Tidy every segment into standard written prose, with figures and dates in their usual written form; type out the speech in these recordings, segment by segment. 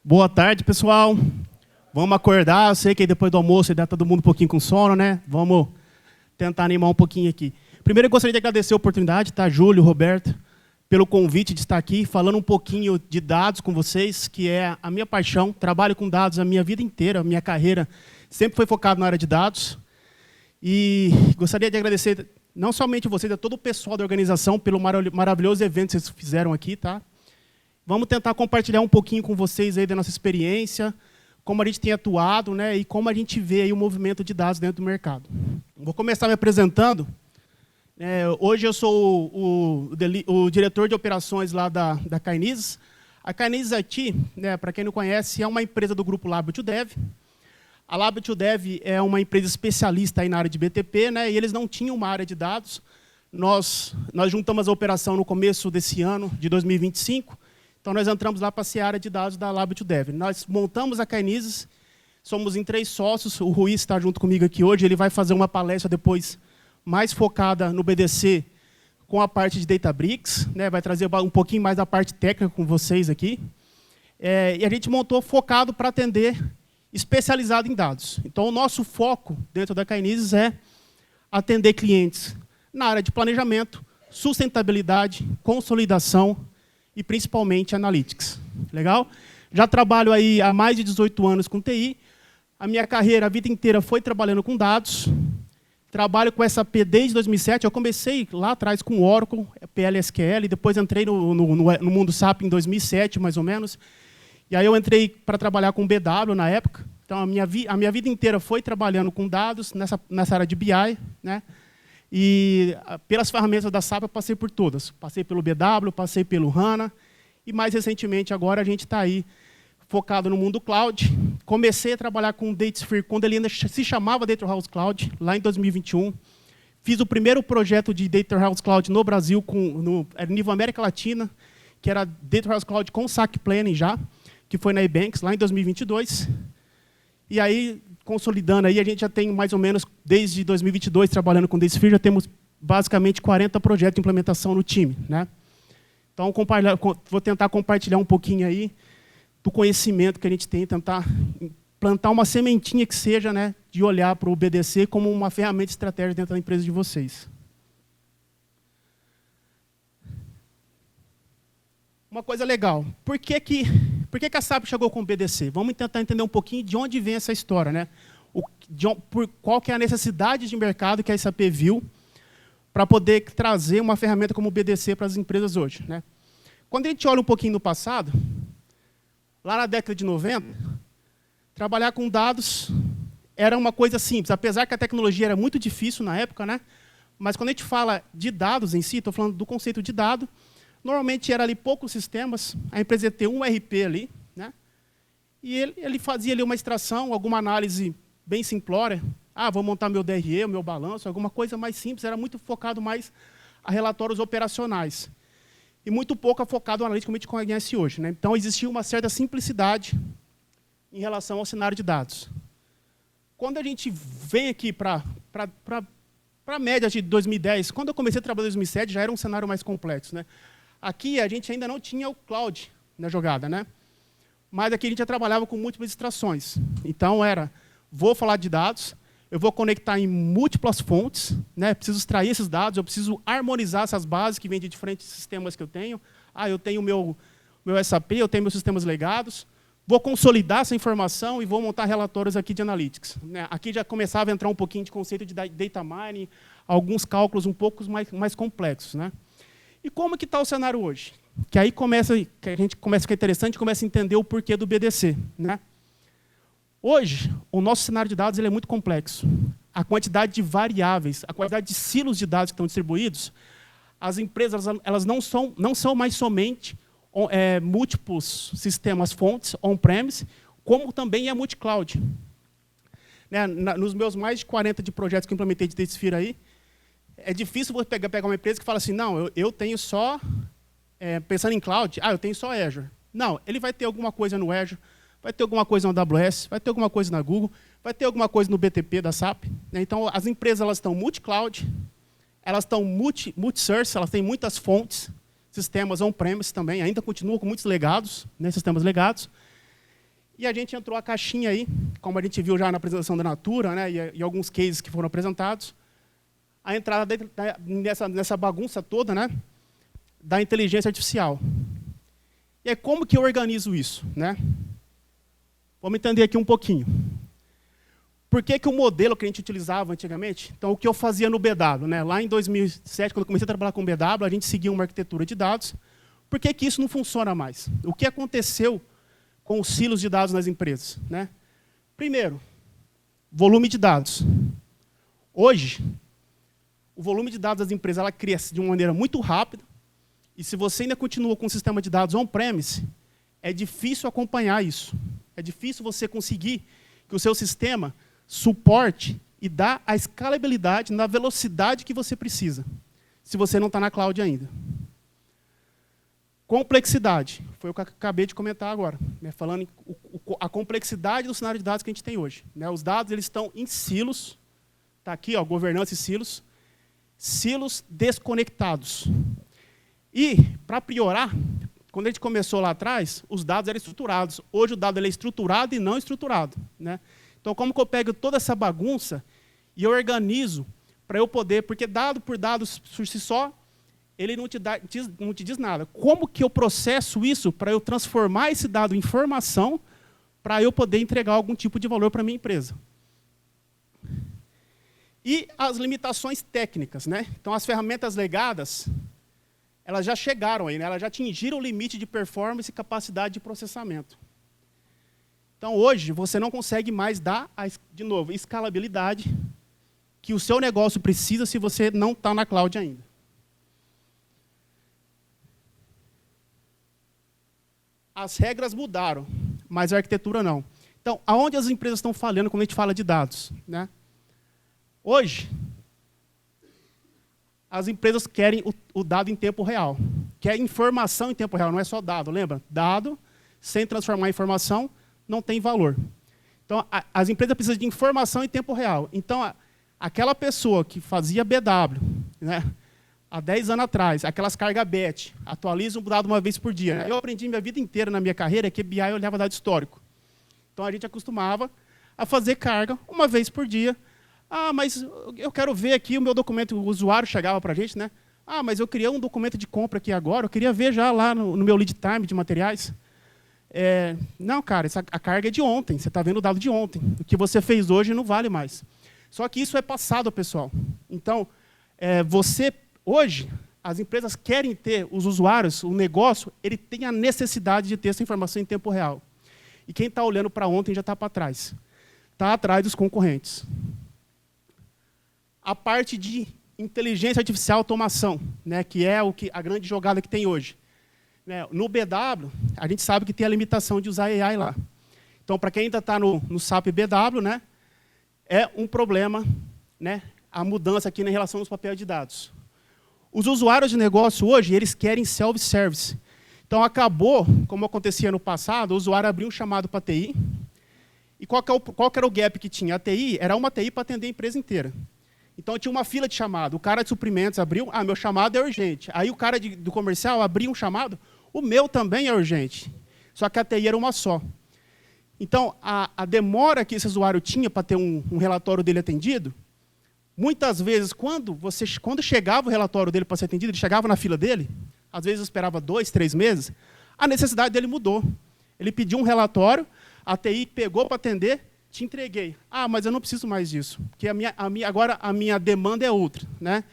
Boa tarde, pessoal. Vamos acordar. Eu sei que depois do almoço ainda está todo mundo um pouquinho com sono, né? Vamos tentar animar um pouquinho aqui. Primeiro, eu gostaria de agradecer a oportunidade, tá, Júlio, Roberto, pelo convite de estar aqui, falando um pouquinho de dados com vocês, que é a minha paixão. Trabalho com dados a minha vida inteira, a minha carreira sempre foi focada na área de dados. E gostaria de agradecer não somente vocês, a todo o pessoal da organização pelo maravilhoso evento que vocês fizeram aqui, tá? Vamos tentar compartilhar um pouquinho com vocês aí da nossa experiência, como a gente tem atuado, né, e como a gente vê aí o movimento de dados dentro do mercado. Vou começar me apresentando. Hoje eu sou o diretor de operações lá da Kinesis. A Kinesis IT, né, para quem não conhece, é uma empresa do grupo Lab2Dev. A Lab2Dev é uma empresa especialista aí na área de BTP, né, e eles não tinham uma área de dados. Nós juntamos a operação no começo desse ano, de 2025. Então, nós entramos lá para ser a área de dados da Lab2Dev. Nós montamos a Kinesis, somos em 3 sócios. O Rui está junto comigo aqui hoje. Ele vai fazer uma palestra depois mais focada no BDC com a parte de Databricks, né? Vai trazer um pouquinho mais da parte técnica com vocês aqui. E a gente montou focado para atender especializado em dados. Então, o nosso foco dentro da Kinesis é atender clientes na área de planejamento, sustentabilidade, consolidação, e principalmente Analytics. Legal? Já trabalho aí há mais de 18 anos com TI. A minha carreira, a vida inteira, foi trabalhando com dados. Trabalho com SAP desde 2007. Eu comecei lá atrás com Oracle, PLSQL, depois entrei no mundo SAP em 2007, mais ou menos. E aí eu entrei para trabalhar com BW na época. Então, a minha vida inteira foi trabalhando com dados nessa área de BI, né? E pelas ferramentas da SAP eu passei por todas. Passei pelo BW, passei pelo HANA. E mais recentemente agora a gente está aí focado no mundo cloud. Comecei a trabalhar com o DataSphere quando ele ainda se chamava Data Warehouse Cloud, lá em 2021. Fiz o primeiro projeto de Data Warehouse Cloud no Brasil, no nível América Latina, que era Data Warehouse Cloud com SAC Planning já, que foi na eBanks, lá em 2022. E aí, consolidando aí, a gente já tem mais ou menos, desde 2022, trabalhando com DataSphere, já temos basicamente 40 projetos de implementação no time, né? Então, vou tentar compartilhar um pouquinho aí do conhecimento que a gente tem, tentar plantar uma sementinha que seja, né, de olhar para o BDC como uma ferramenta estratégica dentro da empresa de vocês. Uma coisa legal, por que a SAP chegou com o BDC? Vamos tentar entender um pouquinho de onde vem essa história, né? Qual que é a necessidade de mercado que a SAP viu para poder trazer uma ferramenta como o BDC para as empresas hoje, né? Quando a gente olha um pouquinho no passado, lá na década de 90, trabalhar com dados era uma coisa simples, apesar que a tecnologia era muito difícil na época, né? Mas quando a gente fala de dados em si, estou falando do conceito de dado, normalmente era ali poucos sistemas, a empresa ia ter um RP ali, né? E ele fazia ali uma extração, alguma análise bem simplória. Vou montar meu DRE, meu balanço, alguma coisa mais simples, era muito focado mais a relatórios operacionais. E muito pouco focado no analítico como a gente conhece hoje, né? Então, existia uma certa simplicidade em relação ao cenário de dados. Quando a gente vem aqui para a média de 2010, quando eu comecei a trabalhar em 2007, já era um cenário mais complexo, né? Aqui, a gente ainda não tinha o cloud na jogada, né? Mas aqui a gente já trabalhava com múltiplas extrações. Então, vou falar de dados, eu vou conectar em múltiplas fontes, né? Preciso extrair esses dados, eu preciso harmonizar essas bases que vêm de diferentes sistemas que eu tenho. Eu tenho o meu SAP, eu tenho meus sistemas legados, vou consolidar essa informação e vou montar relatórios aqui de Analytics, né? Aqui já começava a entrar um pouquinho de conceito de data mining, alguns cálculos um pouco mais complexos, né? E como que está o cenário hoje? Que aí a gente começa a ficar interessante, começa a entender o porquê do BDC, né? Hoje, o nosso cenário de dados ele é muito complexo. A quantidade de variáveis, a quantidade de silos de dados que estão distribuídos, as empresas elas não são mais somente múltiplos sistemas fontes on-premise, como também é multi-cloud. Né? Nos meus mais de 40 de projetos que eu implementei de DataSphere aí, é difícil você pegar uma empresa que fala assim, não, eu tenho só, pensando em cloud, eu tenho só Azure. Não, ele vai ter alguma coisa no Azure, vai ter alguma coisa no AWS, vai ter alguma coisa na Google, vai ter alguma coisa no BTP da SAP. Né? Então, as empresas elas estão multi-cloud, elas estão multi-source, elas têm muitas fontes, sistemas on-premise também, ainda continuam com muitos legados, né, sistemas legados. E a gente entrou a caixinha aí, como a gente viu já na apresentação da Natura, né, e alguns cases que foram apresentados, a entrada nessa bagunça toda, né, da inteligência artificial. E é como que eu organizo isso, né? Vamos entender aqui um pouquinho. Por que que o modelo que a gente utilizava antigamente? Então, o que eu fazia no BW, né? Lá em 2007, quando eu comecei a trabalhar com o BW, a gente seguia uma arquitetura de dados. Por que que isso não funciona mais? O que aconteceu com os silos de dados nas empresas, né? Primeiro, volume de dados. Hoje, o volume de dados das empresas ela cresce de uma maneira muito rápida, e se você ainda continua com o sistema de dados on-premise, é difícil acompanhar isso. É difícil você conseguir que o seu sistema suporte e dá a escalabilidade na velocidade que você precisa, se você não está na cloud ainda. Complexidade, foi o que eu acabei de comentar agora, né, falando a complexidade do cenário de dados que a gente tem hoje, né. Os dados eles estão em silos, está aqui, ó, governança e silos desconectados. E, para piorar, quando a gente começou lá atrás, os dados eram estruturados. Hoje o dado ele é estruturado e não estruturado, né. Então, como que eu pego toda essa bagunça e eu organizo para eu poder, porque dado por dado por si só, ele não te diz nada. Como que eu processo isso para eu transformar esse dado em informação para eu poder entregar algum tipo de valor para a minha empresa? E as limitações técnicas, né? Então, as ferramentas legadas, elas já chegaram aí, né? Elas já atingiram o limite de performance e capacidade de processamento. Então, hoje, você não consegue mais dar, de novo, escalabilidade que o seu negócio precisa se você não está na cloud ainda. As regras mudaram, mas a arquitetura não. Então, aonde as empresas estão falhando quando a gente fala de dados, né? Hoje, as empresas querem o dado em tempo real. Quer informação em tempo real, não é só dado, lembra? Dado, sem transformar em informação, não tem valor. Então, as empresas precisam de informação em tempo real. Então, aquela pessoa que fazia BW, né, há 10 anos atrás, aquelas cargas BET, atualiza um dado uma vez por dia. Eu aprendi minha vida inteira na minha carreira que BI eu olhava dado histórico. Então, a gente acostumava a fazer carga uma vez por dia. Ah, mas eu quero ver aqui o meu documento, o usuário chegava para a gente, né? Ah, mas eu criei um documento de compra aqui agora, eu queria ver já lá no meu lead time de materiais. Não, cara, a carga é de ontem, você está vendo o dado de ontem. O que você fez hoje não vale mais. Só que isso é passado, pessoal. Então, hoje, as empresas querem ter, os usuários, o negócio, ele tem a necessidade de ter essa informação em tempo real. E quem está olhando para ontem já está para trás. Está atrás dos concorrentes. A parte de inteligência artificial automação, né, que é a grande jogada que tem hoje. Né, no BW, a gente sabe que tem a limitação de usar AI lá. Então, para quem ainda está no SAP BW, né, é um problema, né, a mudança aqui em relação aos papéis de dados. Os usuários de negócio hoje, eles querem self-service. Então, acabou, como acontecia no passado, o usuário abria um chamado para a TI, e qual que era o gap que tinha? A TI era uma TI para atender a empresa inteira. Então, tinha uma fila de chamado. O cara de suprimentos abriu, meu chamado é urgente. Aí o cara do comercial abriu um chamado, o meu também é urgente. Só que a TI era uma só. Então, a demora que esse usuário tinha para ter um relatório dele atendido, muitas vezes, quando chegava o relatório dele para ser atendido, ele chegava na fila dele, às vezes esperava 2, 3 meses, a necessidade dele mudou. Ele pediu um relatório, a TI pegou para atender, te entreguei. Ah, mas eu não preciso mais disso, porque agora a minha demanda é outra, né?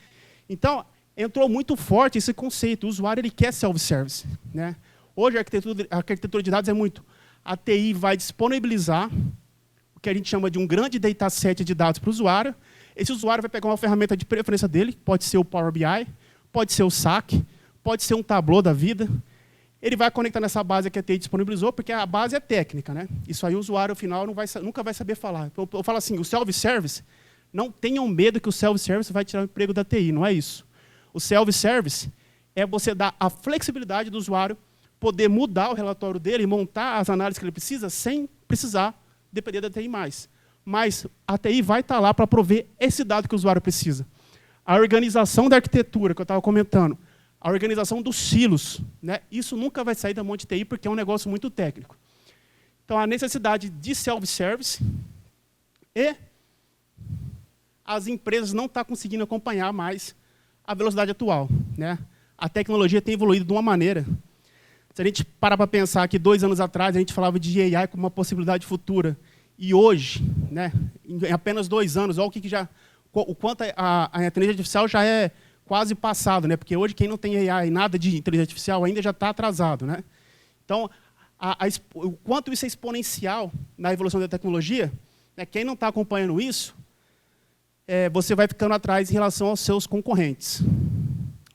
Então, entrou muito forte esse conceito. O usuário ele quer self-service, né? Hoje, a arquitetura de dados é muito. A TI vai disponibilizar o que a gente chama de um grande dataset de dados para o usuário. Esse usuário vai pegar uma ferramenta de preferência dele, pode ser o Power BI, pode ser o SAC, pode ser um Tableau da vida. Ele vai conectar nessa base que a TI disponibilizou, porque a base é técnica, né? Isso aí o usuário, ao final, nunca vai saber falar. Eu falo assim, o self-service, não tenham medo que o self-service vai tirar o emprego da TI, não é isso. O self-service é você dar a flexibilidade do usuário poder mudar o relatório dele, montar as análises que ele precisa, sem precisar depender da TI mais. Mas a TI vai estar lá para prover esse dado que o usuário precisa. A organização da arquitetura, que eu estava comentando, a organização dos silos, né? Isso nunca vai sair da mão de TI, porque é um negócio muito técnico. Então, a necessidade de self-service e as empresas não estão conseguindo acompanhar mais a velocidade atual, né? A tecnologia tem evoluído de uma maneira. Se a gente parar para pensar que 2 anos atrás a gente falava de AI como uma possibilidade futura, e hoje, né, em apenas 2 anos, olha o quanto a inteligência artificial já é quase passado, né? Porque hoje quem não tem AI e nada de inteligência artificial ainda já está atrasado, né? Então, o quanto isso é exponencial na evolução da tecnologia, né, quem não está acompanhando isso, você vai ficando atrás em relação aos seus concorrentes.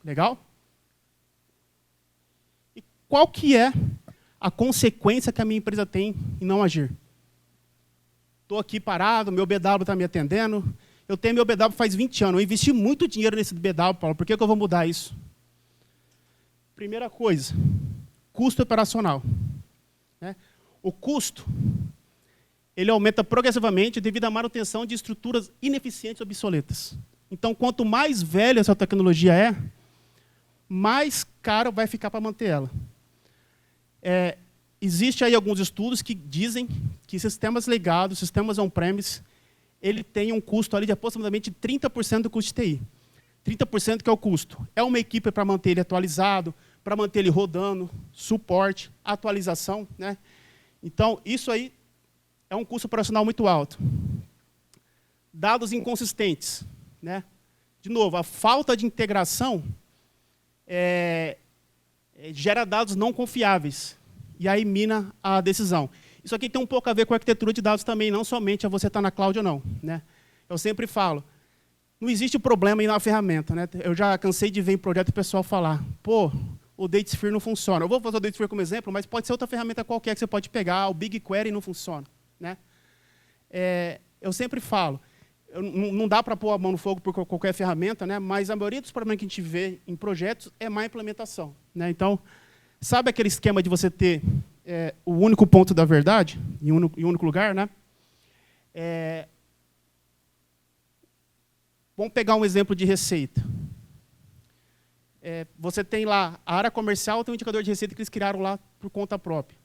Legal? E qual que é a consequência que a minha empresa tem em não agir? Estou aqui parado, meu BW está me atendendo. Eu tenho meu BW faz 20 anos. Eu investi muito dinheiro nesse BW, Paulo. Por que eu vou mudar isso? Primeira coisa, custo operacional. Né? O custo, ele aumenta progressivamente devido à manutenção de estruturas ineficientes e obsoletas. Então, quanto mais velha essa tecnologia é, mais caro vai ficar para manter ela. Existe aí alguns estudos que dizem que sistemas legados, sistemas on-premise, ele tem um custo ali de aproximadamente 30% do custo de TI. 30% que é o custo. É uma equipe para manter ele atualizado, para manter ele rodando, suporte, atualização, né? Então, isso aí é um custo operacional muito alto. Dados inconsistentes, né? De novo, a falta de integração gera dados não confiáveis. E aí mina a decisão. Isso aqui tem um pouco a ver com a arquitetura de dados também, não somente a você estar na cloud ou não, né? Eu sempre falo, não existe problema em uma ferramenta, né? Eu já cansei de ver em projeto o pessoal falar, pô, o DataSphere não funciona. Eu vou fazer o DataSphere como exemplo, mas pode ser outra ferramenta qualquer que você pode pegar, o BigQuery não funciona, né? Eu sempre falo, não dá para pôr a mão no fogo por qualquer ferramenta, né? Mas a maioria dos problemas que a gente vê em projetos é má implementação, né? Então, sabe aquele esquema de você ter o único ponto da verdade, em um único lugar, né? Vamos pegar um exemplo de receita. Você tem lá, a área comercial tem um indicador de receita que eles criaram lá por conta própria.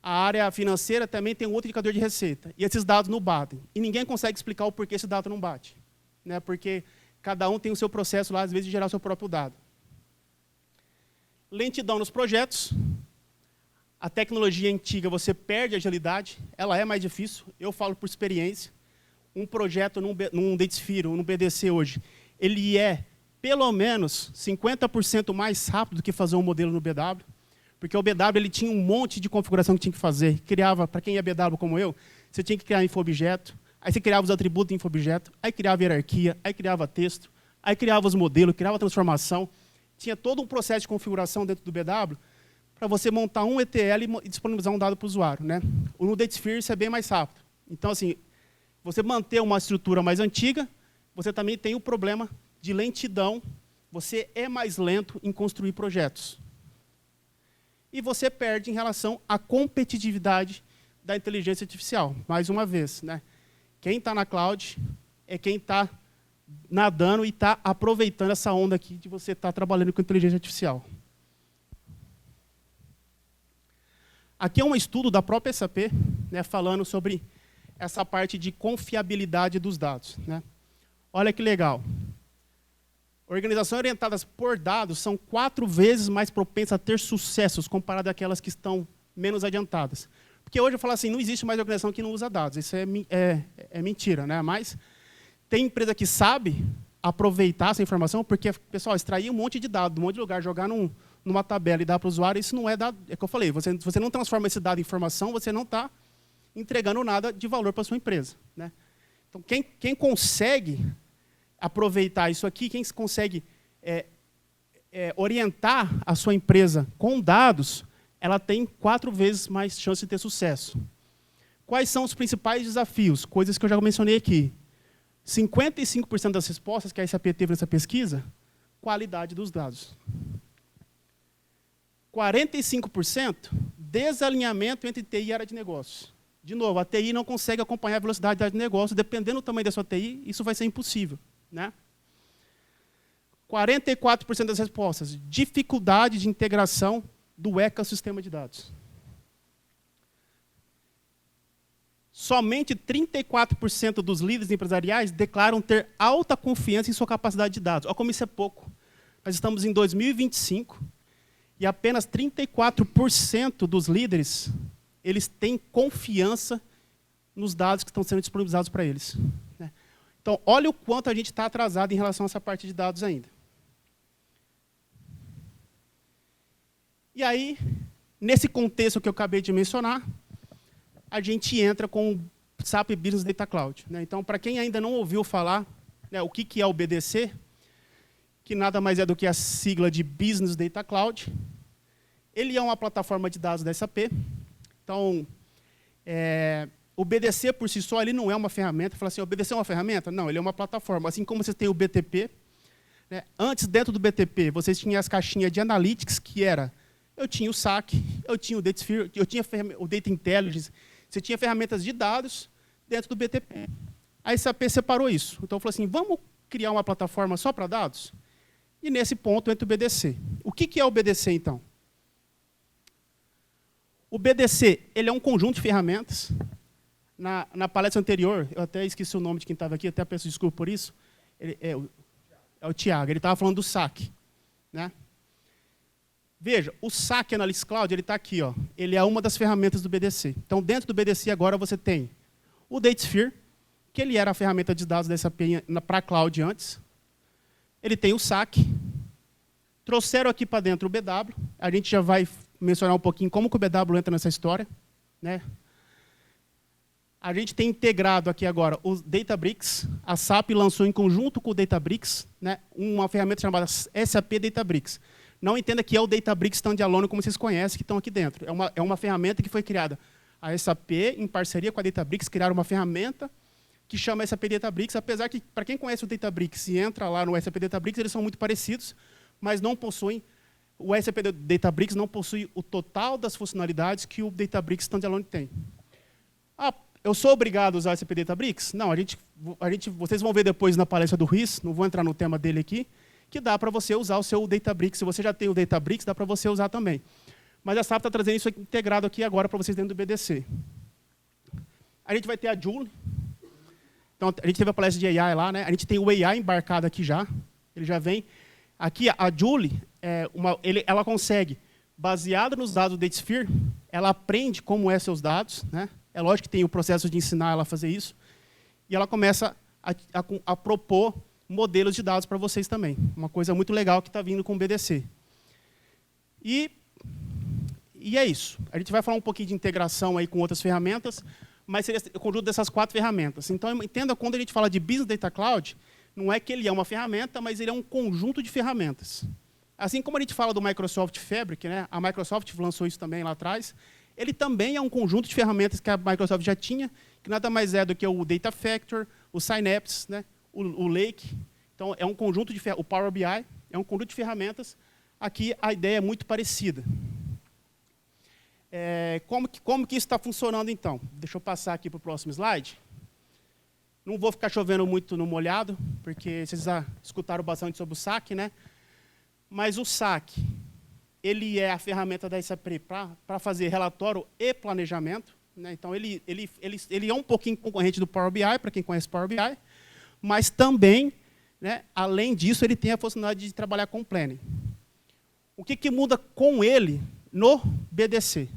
A área financeira também tem um outro indicador de receita. E esses dados não batem. E ninguém consegue explicar o porquê esse dado não bate, né? Porque cada um tem o seu processo lá, às vezes, de gerar o seu próprio dado. Lentidão nos projetos. A tecnologia antiga, você perde a agilidade, ela é mais difícil. Eu falo por experiência. Um projeto num DataSphere, num BDC hoje, ele é, pelo menos, 50% mais rápido do que fazer um modelo no BW. Porque o BW ele tinha um monte de configuração que tinha que fazer. Criava, para quem é BW como eu, você tinha que criar info-objeto, aí você criava os atributos do info-objeto, aí criava hierarquia, aí criava texto, aí criava os modelos, criava transformação. Tinha todo um processo de configuração dentro do BW para você montar um ETL e disponibilizar um dado para o usuário, né? No DataSphere isso é bem mais rápido. Então, assim, você manter uma estrutura mais antiga, você também tem o problema de lentidão, você é mais lento em construir projetos. E você perde em relação à competitividade da inteligência artificial. Mais uma vez, né? Quem está na cloud é quem está nadando e está aproveitando essa onda aqui de você estar trabalhando com inteligência artificial. Aqui é um estudo da própria SAP, né, falando sobre essa parte de confiabilidade dos dados, né? Olha que legal. Organizações orientadas por dados são 4 vezes mais propensas a ter sucessos comparado àquelas que estão menos adiantadas. Porque hoje eu falo assim, não existe mais organização que não usa dados. Isso é mentira, né? Mas tem empresa que sabe aproveitar essa informação, porque, pessoal, extrair um monte de dados, de um monte de lugar, jogar numa tabela e dar para o usuário, isso não é dado. É o que eu falei, você não transforma esse dado em informação, você não está entregando nada de valor para a sua empresa, né? Então, quem consegue aproveitar isso aqui, quem consegue orientar a sua empresa com dados, ela tem 4 vezes mais chance de ter sucesso. Quais são os principais desafios? Coisas que eu já mencionei aqui. 55% das respostas que a SAP teve nessa pesquisa, qualidade dos dados. 45%, desalinhamento entre TI e área de negócios. De novo, a TI não consegue acompanhar a velocidade da área de negócio, dependendo do tamanho da sua TI, isso vai ser impossível, né? 44% das respostas, dificuldade de integração do ecossistema de dados. somente 34% dos líderes empresariais declaram ter alta confiança em sua capacidade de dados. Olha como isso é pouco. Nós estamos em 2025 e apenas 34% dos líderes eles têm confiança nos dados que estão sendo disponibilizados para eles. Então, olha o quanto a gente está atrasado em relação a essa parte de dados ainda. E aí, nesse contexto que eu acabei de mencionar, a gente entra com o SAP Business Data Cloud. Então, para quem ainda não ouviu falar, o que é o BDC, que nada mais é do que a sigla de Business Data Cloud, ele é uma plataforma de dados da SAP. Então, o BDC, por si só, ele não é uma ferramenta. Fala assim, o BDC é uma ferramenta? Não, ele é uma plataforma. Assim como você tem o BTP, antes, dentro do BTP, vocês tinham as caixinhas de Analytics, que era, eu tinha o SAC, eu tinha o DataSphere, eu tinha o Data Intelligence, você tinha ferramentas de dados dentro do BTP. A SAP separou isso. Então, falou assim, vamos criar uma plataforma só para dados? E, nesse ponto, entra o BDC. O que é o BDC, então? O BDC ele é um conjunto de ferramentas. Na palestra anterior, eu até esqueci o nome de quem estava aqui, até peço desculpa por isso, é o Tiago, ele estava falando do SAC. Veja, o SAC Analytics Cloud, ele está aqui, ó. Ele é uma das ferramentas do BDC. Então, dentro do BDC, agora você tem o DataSphere, que ele era a ferramenta de dados da SAP para a Cloud antes. Ele tem o SAC. Trouxeram aqui para dentro o BW. A gente já vai mencionar um pouquinho como que o BW entra nessa história. A gente tem integrado aqui agora os Databricks. A SAP lançou em conjunto com o Databricks uma ferramenta chamada SAP Databricks. Não entenda que é o Databricks standalone, como vocês conhecem, que estão aqui dentro. É uma ferramenta que foi criada. A SAP, em parceria com a Databricks, criaram uma ferramenta que chama SAP Databricks, apesar que, para quem conhece o Databricks e entra lá no SAP Databricks, eles são muito parecidos, mas não possuem, o SAP Databricks não possui o total das funcionalidades que o Databricks standalone tem. Eu sou obrigado a usar o SAP Databricks? Não, vocês vão ver depois na palestra do Ruiz, não vou entrar no tema dele aqui, que dá para você usar o seu Databricks. Se você já tem o Databricks, dá para você usar também. Mas a SAP está trazendo isso integrado aqui agora para vocês dentro do BDC. A gente vai ter a Joule. Então, a gente teve a palestra de AI lá, A gente tem o AI embarcado aqui já. Ele já vem. Aqui, a Joule, ela consegue, baseada nos dados do DataSphere, ela aprende como são seus dados. É lógico que tem o processo de ensinar ela a fazer isso. E ela começa a propor modelos de dados para vocês também. Uma coisa muito legal que está vindo com o BDC. E é isso. A gente vai falar um pouquinho de integração aí com outras ferramentas, mas seria o conjunto dessas 4 ferramentas. Então, entenda, quando a gente fala de Business Data Cloud, não é que ele é uma ferramenta, mas ele é um conjunto de ferramentas. Assim como a gente fala do Microsoft Fabric, a Microsoft lançou isso também lá atrás, ele também é um conjunto de ferramentas que a Microsoft já tinha, que nada mais é do que o Data Factor, o Synapse, o Lake. Então, é um conjunto de o Power BI, é um conjunto de ferramentas. Aqui, a ideia é muito parecida. Como que isso está funcionando, então? Deixa eu passar aqui para o próximo slide. Não vou ficar chovendo muito no molhado, porque vocês já escutaram bastante sobre o SAC, Mas o SAC, ele é a ferramenta da SAP para fazer relatório e planejamento. Então, ele é um pouquinho concorrente do Power BI, para quem conhece Power BI, mas também, além disso, ele tem a funcionalidade de trabalhar com planning. O que muda com ele no BDC?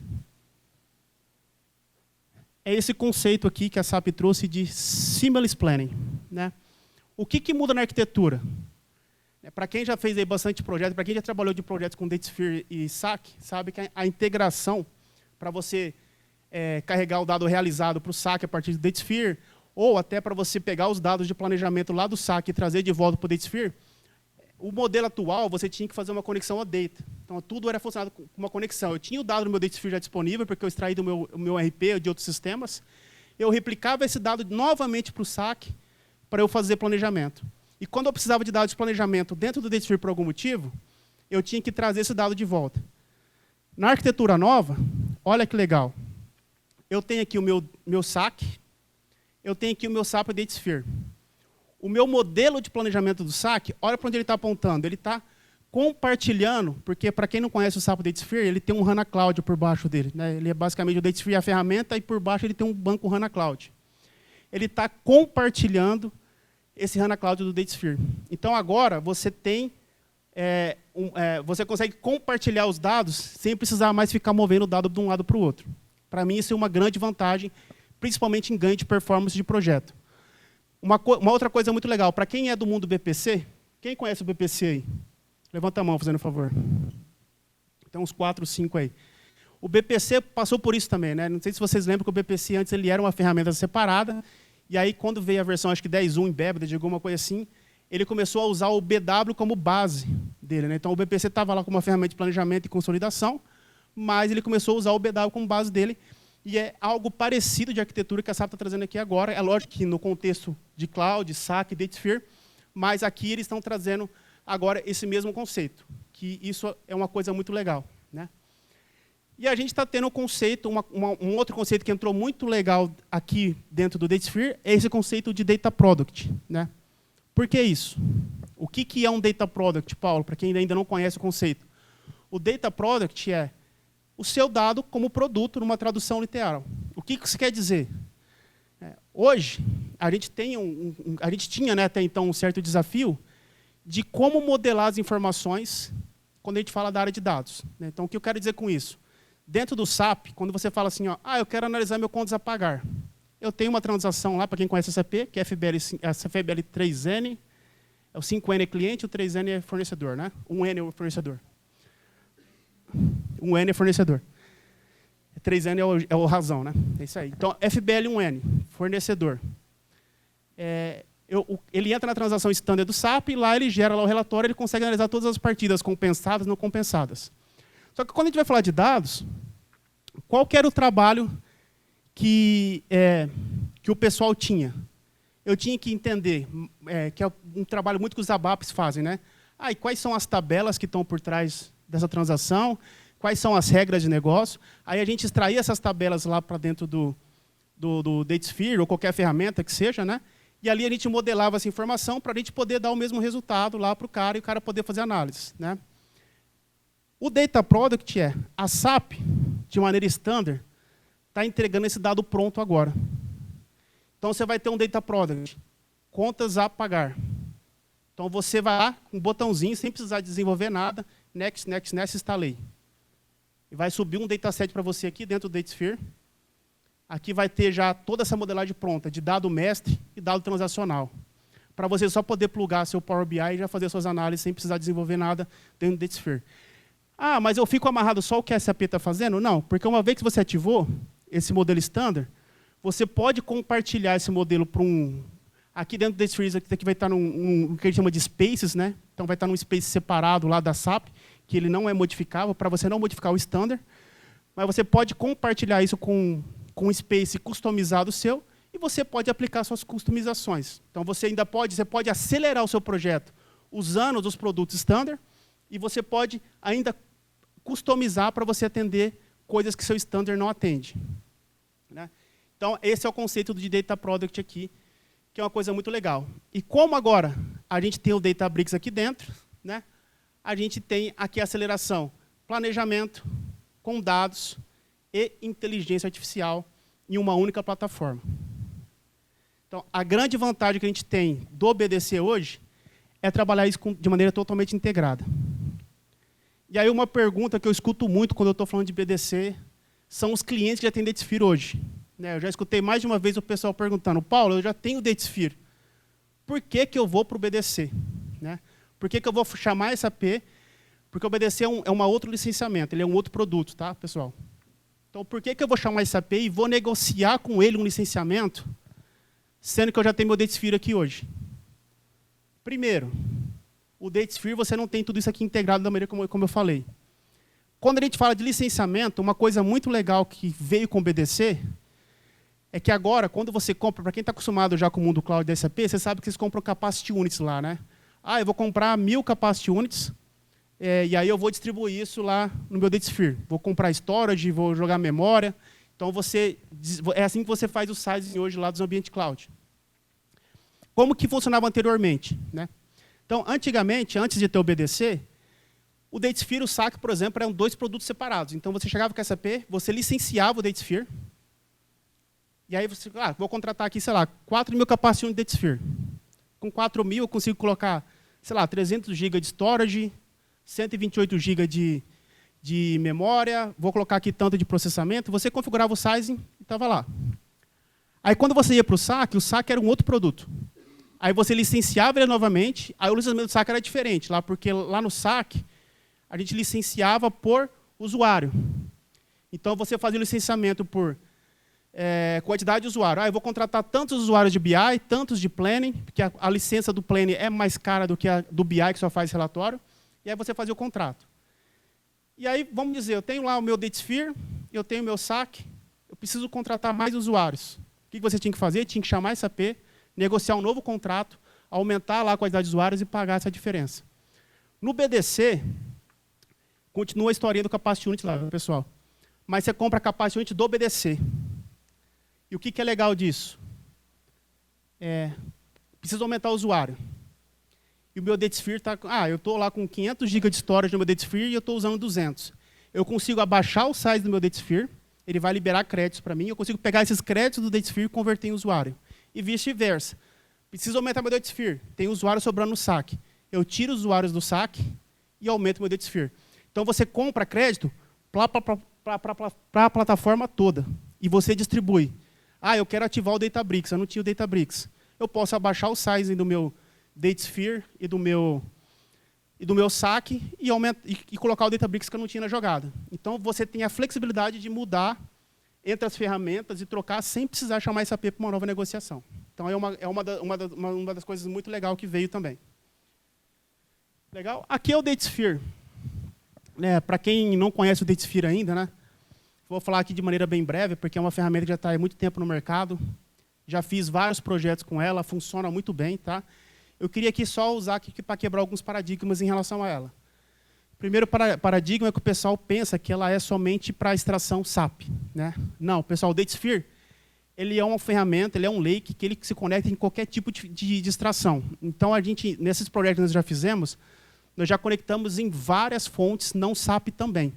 É esse conceito aqui que a SAP trouxe de Seamless Planning. O que muda na arquitetura? Para quem já fez aí bastante projeto, para quem já trabalhou de projetos com DataSphere e SAC, sabe que a integração para você carregar o dado realizado para o SAC a partir do DataSphere, ou até para você pegar os dados de planejamento lá do SAC e trazer de volta para o DataSphere, o modelo atual, você tinha que fazer uma conexão a data. Então, tudo era funcionado com uma conexão. Eu tinha o dado no meu DataSphere já disponível, porque eu extraí do meu RP ou de outros sistemas. Eu replicava esse dado novamente para o SAC, para eu fazer planejamento. E quando eu precisava de dados de planejamento dentro do DataSphere por algum motivo, eu tinha que trazer esse dado de volta. Na arquitetura nova, olha que legal. Eu tenho aqui o meu SAC, eu tenho aqui o meu SAP DataSphere. O meu modelo de planejamento do SAC, olha para onde ele está apontando. Ele está compartilhando, porque para quem não conhece o SAP Datesphere, ele tem um HANA Cloud por baixo dele, né? Ele é basicamente o Datesphere, a ferramenta, e por baixo ele tem um banco HANA Cloud. Ele está compartilhando esse HANA Cloud do Datesphere. Então agora você tem, você consegue compartilhar os dados sem precisar mais ficar movendo o dado de um lado para o outro. Para mim isso é uma grande vantagem, principalmente em ganho de performance de projeto. Uma outra coisa muito legal, para quem é do mundo BPC, quem conhece o BPC aí? Levanta a mão, fazendo um favor. Tem uns 4, 5 aí. O BPC passou por isso também, né? Não sei se vocês lembram que o BPC antes ele era uma ferramenta separada, e aí quando veio a versão, acho que 10.1 em Bébeda, de alguma coisa assim, ele começou a usar o BW como base dele, né? Então o BPC estava lá como uma ferramenta de planejamento e consolidação, mas ele começou a usar o BW como base dele, e é algo parecido de arquitetura que a SAP está trazendo aqui agora. É lógico que no contexto de Cloud, SAC, Datesphere, mas aqui eles estão trazendo agora esse mesmo conceito, que isso é uma coisa muito legal, né? E a gente está tendo um conceito, um outro conceito que entrou muito legal aqui dentro do Datesphere, é esse conceito de Data Product, né? Por que isso? O que é um Data Product, Paulo, para quem ainda não conhece o conceito? O Data Product é o seu dado como produto numa tradução literal. O que isso quer dizer? Hoje, a gente tinha, né, até então um certo desafio de como modelar as informações quando a gente fala da área de dados, né? Então, o que eu quero dizer com isso? Dentro do SAP, quando você fala assim, ó, eu quero analisar meu contas a pagar. Eu tenho uma transação lá, para quem conhece SAP, que é a FBL 3N, é o 5N é cliente, o 3N é fornecedor, né? 1N é o fornecedor. 1N é fornecedor. 3N é o razão, né? É isso aí. Então, FBL 1N, fornecedor. Ele entra na transação standard do SAP e lá ele gera lá o relatório, ele consegue analisar todas as partidas compensadas e não compensadas. Só que quando a gente vai falar de dados, qual que era o trabalho que o pessoal tinha? Eu tinha que entender, que é um trabalho muito que os ABAPs fazem, né? E quais são as tabelas que estão por trás dessa transação, quais são as regras de negócio. Aí a gente extraía essas tabelas lá para dentro do Datesphere, ou qualquer ferramenta que seja, né? E ali a gente modelava essa informação para a gente poder dar o mesmo resultado lá para o cara e o cara poder fazer análise, né? O Data Product a SAP, de maneira standard, está entregando esse dado pronto agora. Então você vai ter um Data Product, contas a pagar. Então você vai lá, com um botãozinho, sem precisar desenvolver nada, next, next, next, instalei. E vai subir um dataset para você aqui dentro do Datesphere. Aqui vai ter já toda essa modelagem pronta, de dado mestre e dado transacional. Para você só poder plugar seu Power BI e já fazer suas análises sem precisar desenvolver nada dentro do Datesphere. Mas eu fico amarrado só o que a SAP está fazendo? Não, porque uma vez que você ativou esse modelo standard, você pode compartilhar esse modelo para aqui dentro do Datesphere, aqui vai estar num que a gente chama de spaces, né? Então vai estar num space separado lá da SAP, que ele não é modificável, para você não modificar o standard. Mas você pode compartilhar isso com um space customizado seu e você pode aplicar suas customizações. Então você pode acelerar o seu projeto usando os produtos standard e você pode ainda customizar para você atender coisas que seu standard não atende, né? Então esse é o conceito de Data Product aqui, que é uma coisa muito legal. E como agora a gente tem o Databricks aqui dentro, né? A gente tem aqui a aceleração, planejamento com dados e inteligência artificial em uma única plataforma. Então, a grande vantagem que a gente tem do BDC hoje é trabalhar isso de maneira totalmente integrada. E aí uma pergunta que eu escuto muito quando eu estou falando de BDC são os clientes que já têm Datesphere hoje, né? Eu já escutei mais de uma vez o pessoal perguntando, Paulo, eu já tenho Datesphere, por que eu vou para o BDC? Né? Por que eu vou chamar SAP? Porque o BDC é um outro licenciamento, ele é um outro produto, tá, pessoal? Então, por que eu vou chamar SAP e vou negociar com ele um licenciamento, sendo que eu já tenho meu Datesphere aqui hoje? Primeiro, o Datesphere você não tem tudo isso aqui integrado da maneira como eu falei. Quando a gente fala de licenciamento, uma coisa muito legal que veio com o BDC é que agora, quando você compra, para quem está acostumado já com o mundo cloud da SAP, você sabe que vocês compram capacity units lá, né? Eu vou comprar 1000 capacity units, e aí eu vou distribuir isso lá no meu Datesphere. Vou comprar storage, vou jogar memória. Então, é assim que você faz o sizing hoje lá dos ambientes cloud. Como que funcionava anteriormente, né? Então, antigamente, antes de ter o BDC, O DataSphere e o SAC, por exemplo, eram dois produtos separados. Então, você chegava com a SAP, você licenciava o DataSphere, e aí você, vou contratar aqui, sei lá, 4.000 capacidades de DataSphere. Com 4.000 eu consigo colocar, sei lá, 300 GB de storage, 128 GB de memória, vou colocar aqui tanto de processamento. Você configurava o sizing e estava lá. Aí, quando você ia para o SAC era um outro produto. Aí você licenciava ele novamente, aí o licenciamento do SAC era diferente, porque lá no SAC, a gente licenciava por usuário. Então, você fazia o licenciamento por quantidade de usuário. Eu vou contratar tantos usuários de BI, tantos de Planning, porque a licença do Planning é mais cara do que a do BI, que só faz relatório. E aí você fazia o contrato. E aí, vamos dizer, eu tenho lá o meu DataSphere, eu tenho o meu SAC, eu preciso contratar mais usuários. O que você tinha que fazer? Tinha que chamar a SAP, negociar um novo contrato, aumentar lá a quantidade de usuários e pagar essa diferença. No BDC, continua a historinha do Capacity Unit lá, pessoal. Mas você compra a Capacity Unit do BDC. E o que é legal disso? Precisa aumentar o usuário. E o meu DataSphere está... eu estou lá com 500 GB de storage no meu DataSphere e eu estou usando 200. Eu consigo abaixar o size do meu DataSphere, ele vai liberar créditos para mim, eu consigo pegar esses créditos do DataSphere e converter em usuário. E vice-versa. Preciso aumentar meu DataSphere, tem usuário sobrando no SAC. Eu tiro os usuários do SAC e aumento meu DataSphere. Então, você compra crédito para a plataforma toda. E você distribui. Eu quero ativar o Databricks, eu não tinha o Databricks. Eu posso abaixar o sizing do meu DataSphere e do meu SAC e colocar o Databricks que eu não tinha na jogada. Então, você tem a flexibilidade de mudar entre as ferramentas e trocar sem precisar chamar a SAP para uma nova negociação. Então, é uma das coisas muito legais que veio também. Legal? Aqui é o DataSphere. Para quem não conhece o DataSphere ainda, né? Vou falar aqui de maneira bem breve, porque é uma ferramenta que já está há muito tempo no mercado. Já fiz vários projetos com ela, funciona muito bem. Tá? Eu queria aqui só usar para quebrar alguns paradigmas em relação a ela. O primeiro paradigma é que o pessoal pensa que ela é somente para extração SAP. Né? Não, pessoal, o DataSphere ele é uma ferramenta, ele é um lake que ele se conecta em qualquer tipo de extração. Então, nesses projetos que nós já fizemos, nós já conectamos em várias fontes não SAP também.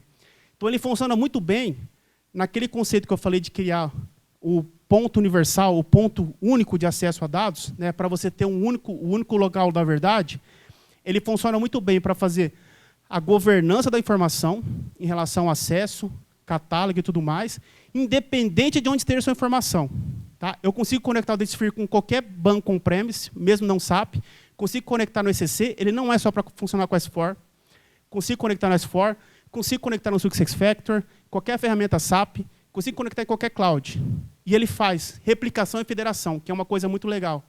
Então, ele funciona muito bem naquele conceito que eu falei de criar o ponto universal, o ponto único de acesso a dados, né, para você ter o único local da verdade. Ele funciona muito bem para fazer a governança da informação em relação ao acesso, catálogo e tudo mais, independente de onde esteja a sua informação. Tá? Eu consigo conectar o DataSphere com qualquer banco on-premise, mesmo não SAP, consigo conectar no ECC, ele não é só para funcionar com S4, consigo conectar no S4, consigo conectar no SuccessFactors, qualquer ferramenta SAP, consigo conectar em qualquer cloud. E ele faz replicação e federação, que é uma coisa muito legal.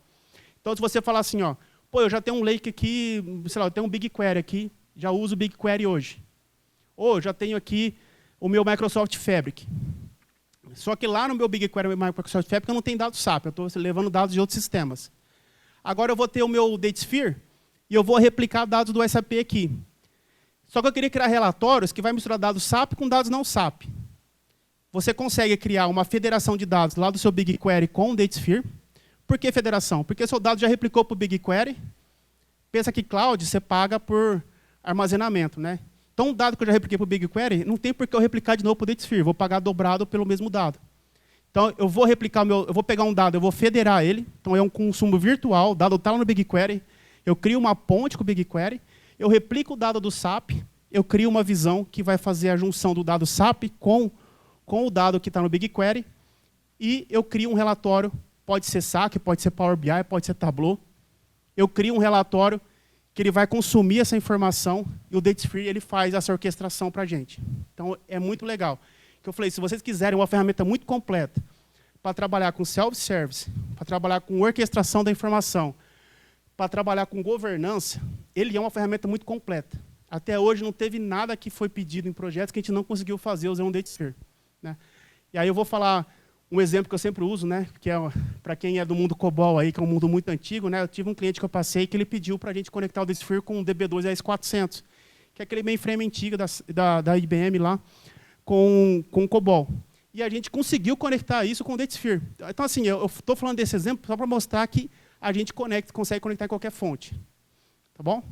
Então, se você falar assim, eu já tenho um lake aqui, sei lá, eu tenho um BigQuery aqui, já uso o BigQuery hoje. Ou já tenho aqui o meu Microsoft Fabric. Só que lá no meu BigQuery, o Microsoft Fabric, eu não tenho dados SAP, eu estou levando dados de outros sistemas. Agora eu vou ter o meu DataSphere e eu vou replicar dados do SAP aqui. Só que eu queria criar relatórios que vai misturar dados SAP com dados não SAP. Você consegue criar uma federação de dados lá do seu BigQuery com o DataSphere. Por que federação? Porque o seu dado já replicou para o BigQuery. Pensa que cloud você paga por armazenamento. Né? Então, o dado que eu já repliquei para o BigQuery, não tem por que eu replicar de novo para o DataSphere. Vou pagar dobrado pelo mesmo dado. Então, eu vou eu vou pegar um dado, eu vou federar ele. Então, é um consumo virtual, o dado está lá no BigQuery. Eu crio uma ponte com o BigQuery. Eu replico o dado do SAP, eu crio uma visão que vai fazer a junção do dado SAP com o dado que está no BigQuery, e eu crio um relatório, pode ser SAC, pode ser Power BI, pode ser Tableau. Eu crio um relatório que ele vai consumir essa informação, e o DataSphere ele faz essa orquestração para a gente. Então, é muito legal. Que eu falei, se vocês quiserem uma ferramenta muito completa para trabalhar com self-service, para trabalhar com orquestração da informação, para trabalhar com governança, ele é uma ferramenta muito completa. Até hoje não teve nada que foi pedido em projetos que a gente não conseguiu fazer usando o DataSphere. Né? E aí eu vou falar um exemplo que eu sempre uso, né, que é para quem é do mundo COBOL, aí, que é um mundo muito antigo. Né, eu tive um cliente que eu passei que ele pediu para a gente conectar o DataSphere com o DB2 AS400, que é aquele mainframe antigo da IBM lá, com o COBOL. E a gente conseguiu conectar isso com o DataSphere. Então, assim, eu estou falando desse exemplo só para mostrar que a gente consegue conectar em qualquer fonte. Tá bom?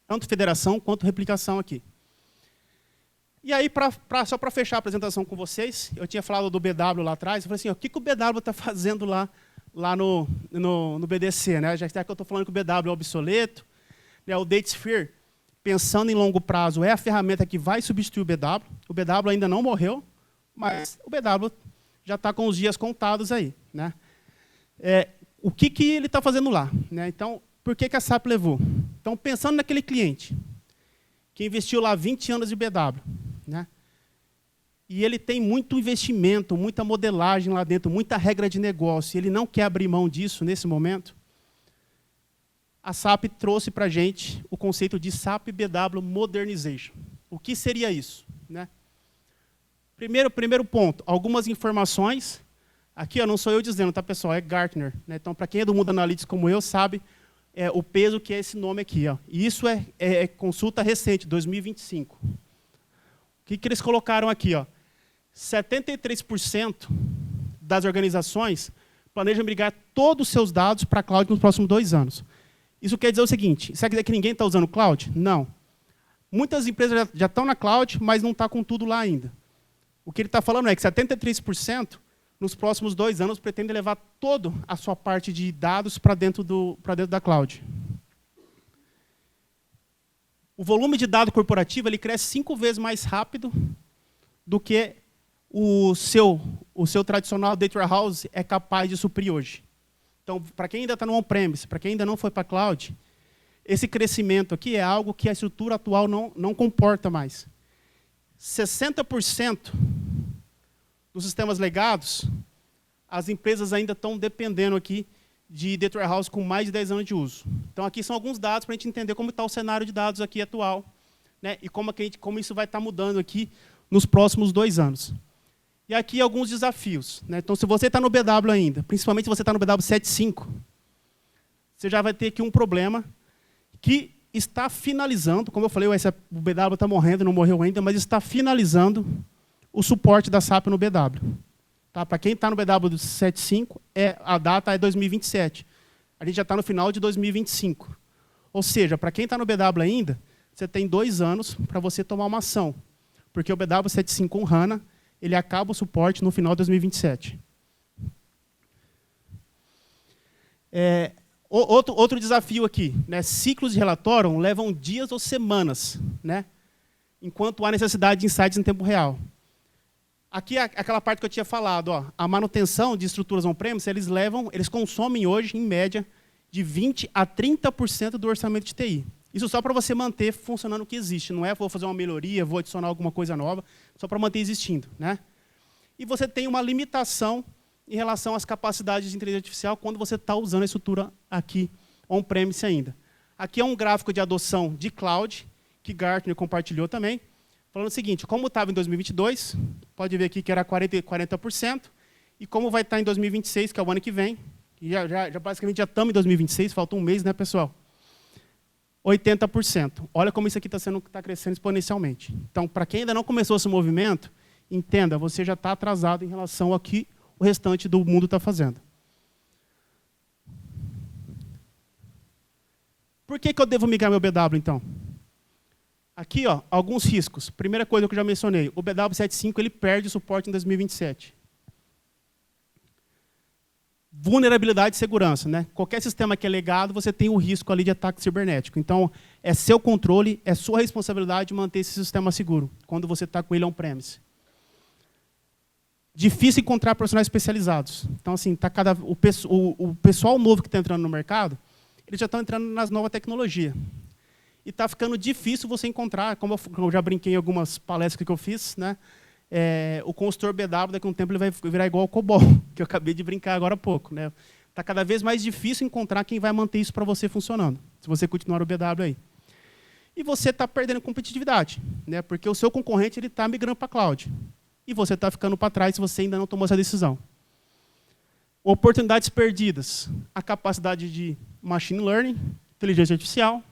tanto federação quanto replicação aqui. E aí, só para fechar a apresentação com vocês, eu tinha falado do BW lá atrás, eu falei assim, o que o BW está fazendo lá no BDC? Né? Já que eu estou falando que o BW é obsoleto, né? O DataSphere, pensando em longo prazo, é a ferramenta que vai substituir o BW. O BW ainda não morreu, mas o BW já está com os dias contados aí. Né? O que ele está fazendo lá? Né? Então, por que a SAP levou? Então, pensando naquele cliente que investiu lá 20 anos de BW, né? E ele tem muito investimento, muita modelagem lá dentro, muita regra de negócio, e ele não quer abrir mão disso nesse momento, a SAP trouxe para a gente o conceito de SAP BW Modernization. O que seria isso? Né? Primeiro ponto, algumas informações. Aqui não sou eu dizendo, tá, pessoal? É Gartner. Né? Então, para quem é do mundo analítico como eu, sabe o peso que é esse nome aqui. Ó. E isso é consulta recente, 2025. O que eles colocaram aqui? Ó? 73% das organizações planejam migrar todos os seus dados para a cloud nos próximos 2 anos. Isso quer dizer o seguinte, isso quer dizer que ninguém está usando cloud? Não. Muitas empresas já estão na cloud, mas não está com tudo lá ainda. O que ele está falando é que 73%, nos próximos 2 anos, pretende levar toda a sua parte de dados para dentro da cloud. O volume de dado corporativo ele cresce 5 vezes mais rápido do que o seu tradicional data warehouse é capaz de suprir hoje. Então, para quem ainda está no on-premise, para quem ainda não foi para a cloud, esse crescimento aqui é algo que a estrutura atual não comporta mais. 60% dos sistemas legados, as empresas ainda estão dependendo aqui de data warehouse com mais de 10 anos de uso. Então, aqui são alguns dados para a gente entender como está o cenário de dados aqui atual, né, e como isso vai estar mudando aqui nos próximos 2 anos. E aqui alguns desafios. Né? Então, se você está no BW ainda, principalmente se você está no BW 7.5, você já vai ter aqui um problema que está finalizando, como eu falei, o BW está morrendo, não morreu ainda, mas está finalizando o suporte da SAP no BW. Tá? Para quem está no BW 7.5, a data é 2027. A gente já está no final de 2025. Ou seja, para quem está no BW ainda, você tem 2 anos para você tomar uma ação. Porque o BW 7.5 com HANA, ele acaba o suporte no final de 2027. Outro desafio aqui, né? Ciclos de relatório levam dias ou semanas, né? Enquanto há necessidade de insights em tempo real. Aqui é aquela parte que eu tinha falado, ó, a manutenção de estruturas on-premise, eles consomem hoje, em média, de 20% a 30% do orçamento de TI. Isso só para você manter funcionando o que existe. Não é vou fazer uma melhoria, vou adicionar alguma coisa nova, só para manter existindo. Né? E você tem uma limitação em relação às capacidades de inteligência artificial quando você está usando a estrutura aqui on-premise ainda. Aqui é um gráfico de adoção de cloud, que Gartner compartilhou também, falando o seguinte, como estava em 2022, pode ver aqui que era 40%, e como vai estar em 2026, que é o ano que vem, e basicamente já estamos em 2026, falta um mês, né, pessoal? 80%. Olha como isso aqui está crescendo exponencialmente. Então, para quem ainda não começou esse movimento, entenda, você já está atrasado em relação ao que o restante do mundo está fazendo. Por que eu devo migrar meu BW, então? Aqui, ó, alguns riscos. Primeira coisa que eu já mencionei, o BW 7.5 ele perde o suporte em 2027. Vulnerabilidade de segurança. Né? Qualquer sistema que é legado, você tem o risco ali de ataque cibernético. Então, é seu controle, é sua responsabilidade manter esse sistema seguro, quando você está com ele on-premise. Difícil encontrar profissionais especializados. Então, assim, o pessoal novo que está entrando no mercado, eles já estão entrando nas novas tecnologias. E está ficando difícil você encontrar, como eu já brinquei em algumas palestras que eu fiz, né? O consultor BW, daqui a um tempo, ele vai virar igual ao COBOL, que eu acabei de brincar agora há pouco. Né? Está cada vez mais difícil encontrar quem vai manter isso para você funcionando, se você continuar o BW aí. E você está perdendo competitividade, né? Porque o seu concorrente está migrando para a cloud. E você está ficando para trás se você ainda não tomou essa decisão. Oportunidades perdidas. A capacidade de machine learning, inteligência artificial,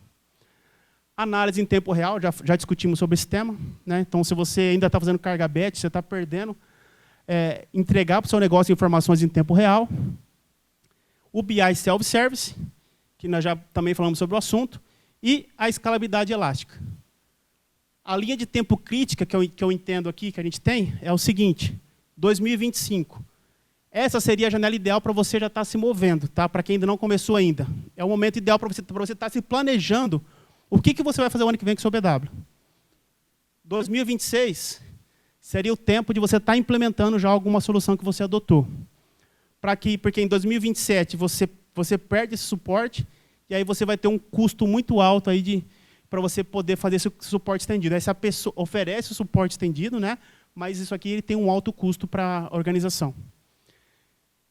análise em tempo real, já discutimos sobre esse tema. Né? Então, se você ainda está fazendo carga batch, você está perdendo entregar para o seu negócio informações em tempo real. O BI Self-Service, que nós já também falamos sobre o assunto. e a escalabilidade elástica. A linha de tempo crítica que eu entendo aqui, que a gente tem, é o seguinte: 2025. Essa seria a janela ideal para você já estar se movendo, tá? Para quem ainda não começou ainda. É o momento ideal para você estar se planejando o que você vai fazer o ano que vem com o seu BW. 2026 seria o tempo de você estar implementando já alguma solução que você adotou. Porque em 2027 você perde esse suporte e aí você vai ter um custo muito alto aí para você poder fazer esse suporte estendido. Aí essa pessoa oferece o suporte estendido, né? Mas isso aqui ele tem um alto custo para a organização.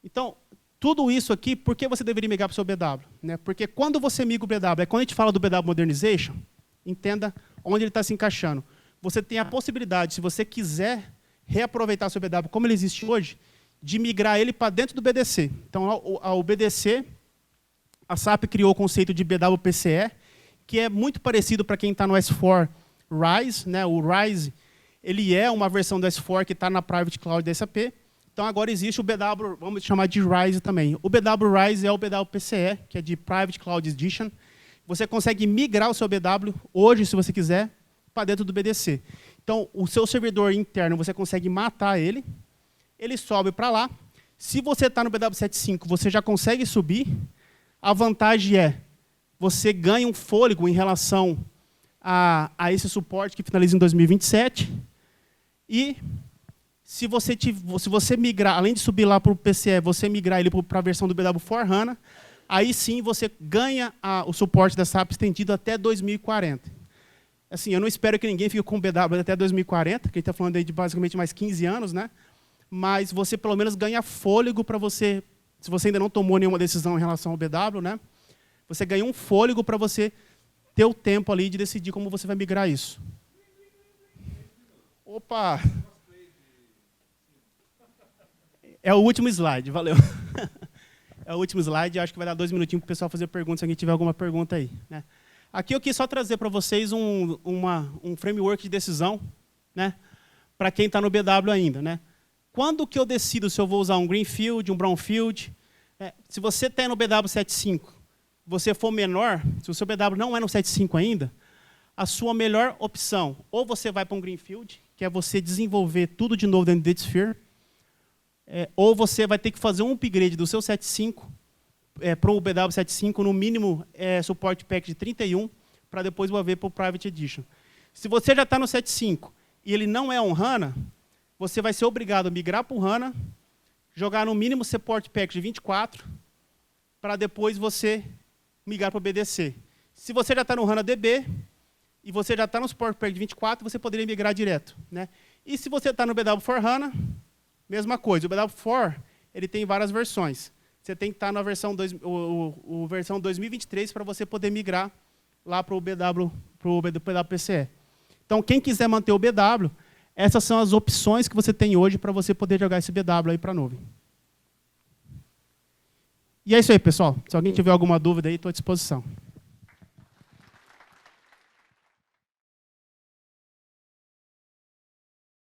Então, tudo isso aqui, por que você deveria migrar para o seu BW? Né? Porque quando você migra o BW, quando a gente fala do BW Modernization, entenda onde ele está se encaixando. Você tem a possibilidade, se você quiser reaproveitar o seu BW como ele existe hoje, de migrar ele para dentro do BDC. Então, o BDC, a SAP criou o conceito de BW-PCE, que é muito parecido para quem está no S4 RISE. Né? O RISE ele é uma versão do S4 que está na Private Cloud da SAP. Então, agora existe o BW, vamos chamar de RISE também. O BW RISE é o BW-PCE, que é de Private Cloud Edition. Você consegue migrar o seu BW hoje, se você quiser, para dentro do BDC. Então, o seu servidor interno, você consegue matar ele, ele sobe para lá. Se você está no BW75, você já consegue subir. A vantagem é, você ganha um fôlego em relação a esse suporte que finaliza em 2027. E se você migrar, além de subir lá para o PCE, você migrar ele para a versão do BW4HANA, aí sim você ganha o suporte da SAP estendido até 2040. Assim, eu não espero que ninguém fique com o BW até 2040, que a gente está falando aí de basicamente mais 15 anos, né? Mas você pelo menos ganha fôlego para você, se você ainda não tomou nenhuma decisão em relação ao BW, né? Você ganha um fôlego para você ter o tempo ali de decidir como você vai migrar isso. Opa! É o último slide, valeu. É o último slide, acho que vai dar 2 minutinhos para o pessoal fazer perguntas, se alguém tiver alguma pergunta aí. Né? Aqui eu quis só trazer para vocês um framework de decisão, né? Para quem está no BW ainda. Né? Quando que eu decido se eu vou usar um Greenfield, um Brownfield? Se você está no BW75, você for menor, se o seu BW não é no 75 ainda, a sua melhor opção, ou você vai para um Greenfield, que é você desenvolver tudo de novo dentro do DataSphere, ou você vai ter que fazer um upgrade do seu 75 para o BW75, no mínimo suporte pack de 31, para depois mover para o Private Edition. Se você já está no 75 e ele não é um HANA, você vai ser obrigado a migrar para o HANA, jogar no mínimo suporte pack de 24, para depois você migrar para o BDC. Se você já está no HANA DB e você já está no suporte pack de 24, você poderia migrar direto. Né? E se você está no BW4HANA, mesma coisa. O BW4 ele tem várias versões. Você tem que estar na versão 2023 para você poder migrar lá para o BW-PCE. Então, quem quiser manter o BW, essas são as opções que você tem hoje para você poder jogar esse BW aí para a nuvem. E é isso aí, pessoal. Se alguém tiver alguma dúvida aí, estou à disposição.